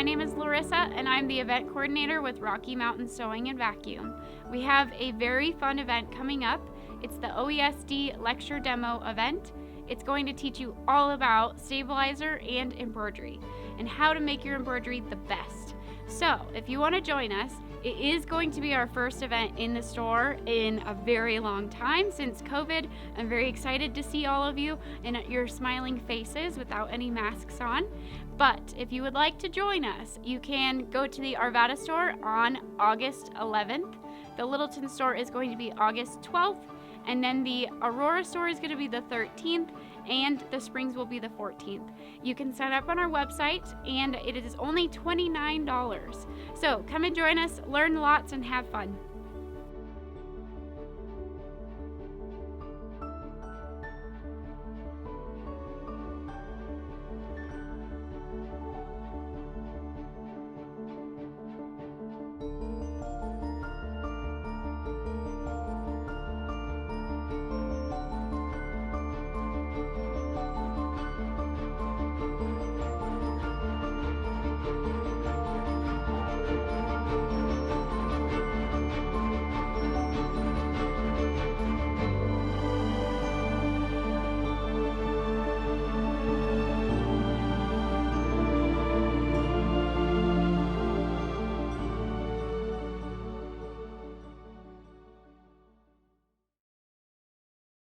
My name is Larissa, and I'm the event coordinator with Rocky Mountain Sewing and Vacuum. We have a very fun event coming up. It's the OESD lecture demo event. It's going to teach you all about stabilizer and embroidery and how to make your embroidery the best. So if you want to join us, it is going to be our first event in the store in a very long time since COVID. I'm very excited to see all of you and your smiling faces without any masks on. But if you would like to join us, you can go to the Arvada store on August 11th. The Littleton store is going to be August 12th. And then the Aurora store is going to be the 13th, and the Springs will be the 14th. You can sign up on our website, and it is only $29. So come and join us, learn lots, and have fun.